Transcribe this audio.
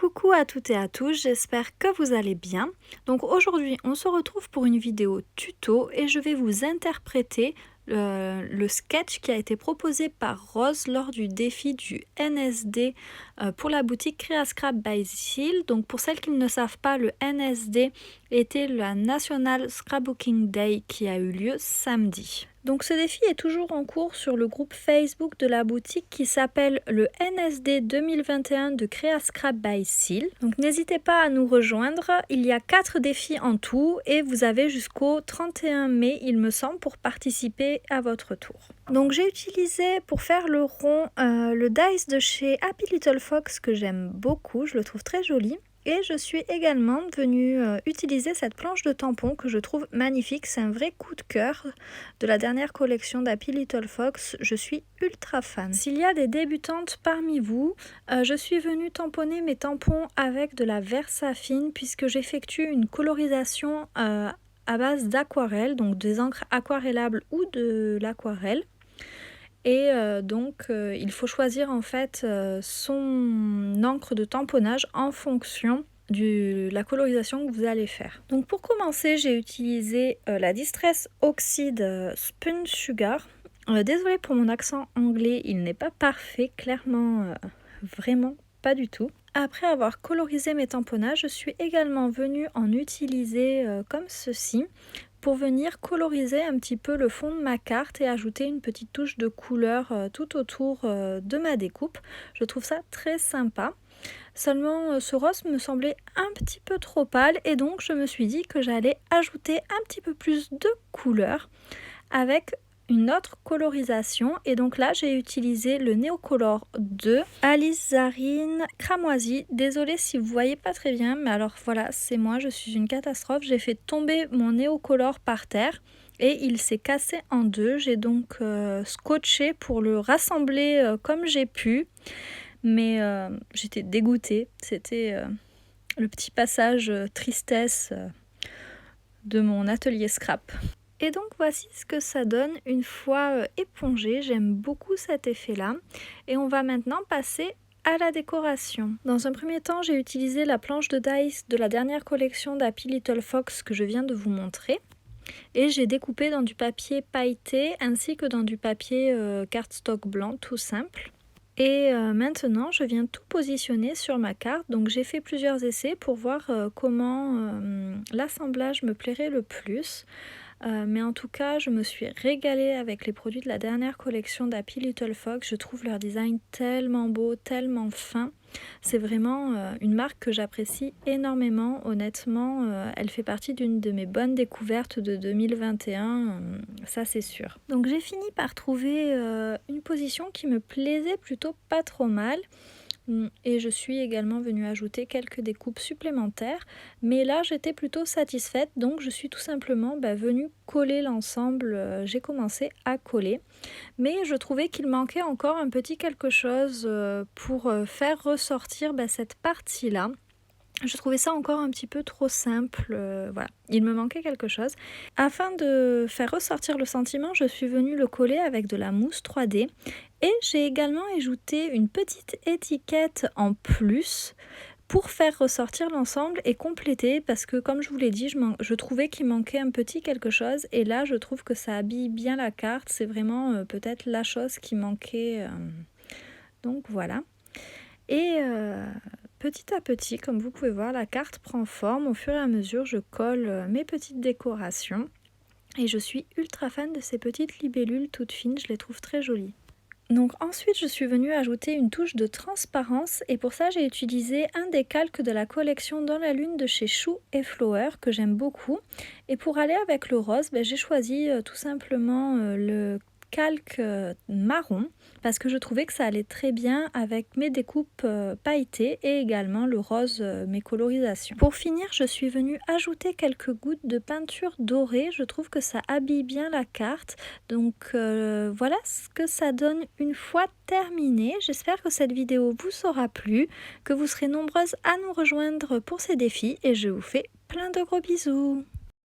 Coucou à toutes et à tous, j'espère que vous allez bien. Donc aujourd'hui on se retrouve pour une vidéo tuto et je vais vous interpréter le sketch qui a été proposé par Rose lors du défi du NSD pour la boutique Creascrap by Seal. Donc pour celles qui ne le savent pas, le NSD était la National Scrapbooking Day qui a eu lieu samedi. Donc ce défi est toujours en cours sur le groupe Facebook de la boutique qui s'appelle le NSD 2021 de Creascrap by Seal. Donc n'hésitez pas à nous rejoindre, il y a 4 défis en tout et vous avez jusqu'au 31 mai il me semble pour participer à votre tour. Donc j'ai utilisé pour faire le rond le dice de chez Happy Little Fox que j'aime beaucoup, je le trouve très joli. Et je suis également venue utiliser cette planche de tampon que je trouve magnifique. C'est un vrai coup de cœur de la dernière collection d'Happy Little Fox. Je suis ultra fan. S'il y a des débutantes parmi vous, je suis venue tamponner mes tampons avec de la Versafine puisque j'effectue une colorisation à base d'aquarelle, donc des encres aquarellables ou de l'aquarelle. Et il faut choisir en fait son encre de tamponnage en fonction de la colorisation que vous allez faire. Donc pour commencer, j'ai utilisé la Distress Oxide Spun Sugar. Désolée pour mon accent anglais, il n'est pas parfait, clairement, vraiment pas du tout. Après avoir colorisé mes tamponnages, je suis également venue en utiliser comme ceci pour venir coloriser un petit peu le fond de ma carte et ajouter une petite touche de couleur tout autour de ma découpe. Je trouve ça très sympa. Seulement ce rose me semblait un petit peu trop pâle et donc je me suis dit que j'allais ajouter un petit peu plus de couleur avec une autre colorisation et donc là j'ai utilisé le Neocolor 2 Alizarine Cramoisi. Désolée si vous voyez pas très bien, mais alors voilà, c'est moi, je suis une catastrophe. J'ai fait tomber mon Neocolor par terre et il s'est cassé en deux. J'ai donc scotché pour le rassembler comme j'ai pu, mais j'étais dégoûtée. C'était le petit passage tristesse de mon atelier scrap. Et donc voici ce que ça donne une fois épongé. J'aime beaucoup cet effet là et on va maintenant passer à la décoration. Dans un premier temps, j'ai utilisé la planche de dice de la dernière collection d'Happy Little Fox que je viens de vous montrer et j'ai découpé dans du papier pailleté ainsi que dans du papier cardstock blanc tout simple. Et maintenant je viens tout positionner sur ma carte, donc j'ai fait plusieurs essais pour voir comment l'assemblage me plairait le plus. Mais en tout cas, je me suis régalée avec les produits de la dernière collection d'Happy Little Fox. Je trouve leur design tellement beau, tellement fin. C'est vraiment une marque que j'apprécie énormément. Honnêtement, elle fait partie d'une de mes bonnes découvertes de 2021, ça c'est sûr. Donc j'ai fini par trouver une position qui me plaisait plutôt pas trop mal. Et je suis également venue ajouter quelques découpes supplémentaires, mais là j'étais plutôt satisfaite, donc je suis tout simplement venue coller l'ensemble. J'ai commencé à coller, mais je trouvais qu'il manquait encore un petit quelque chose pour faire ressortir cette partie là. Je trouvais ça encore un petit peu trop simple, voilà, il me manquait quelque chose. Afin de faire ressortir le sentiment, je suis venue le coller avec de la mousse 3D et j'ai également ajouté une petite étiquette en plus pour faire ressortir l'ensemble et compléter, parce que comme je vous l'ai dit, je trouvais qu'il manquait un petit quelque chose et là je trouve que ça habille bien la carte, c'est vraiment peut-être la chose qui manquait, donc voilà. Et petit à petit, comme vous pouvez voir, la carte prend forme. Au fur et à mesure, je colle mes petites décorations. Et je suis ultra fan de ces petites libellules toutes fines, je les trouve très jolies. Donc ensuite, je suis venue ajouter une touche de transparence. Et pour ça, j'ai utilisé un des calques de la collection Dans la Lune de chez Chou et Flower, que j'aime beaucoup. Et pour aller avec le rose, j'ai choisi tout simplement le calque marron parce que je trouvais que ça allait très bien avec mes découpes pailletées et également le rose, mes colorisations. Pour finir, je suis venue ajouter quelques gouttes de peinture dorée, je trouve que ça habille bien la carte. Donc voilà ce que ça donne une fois terminé. J'espère que cette vidéo vous aura plu, que vous serez nombreuses à nous rejoindre pour ces défis et je vous fais plein de gros bisous.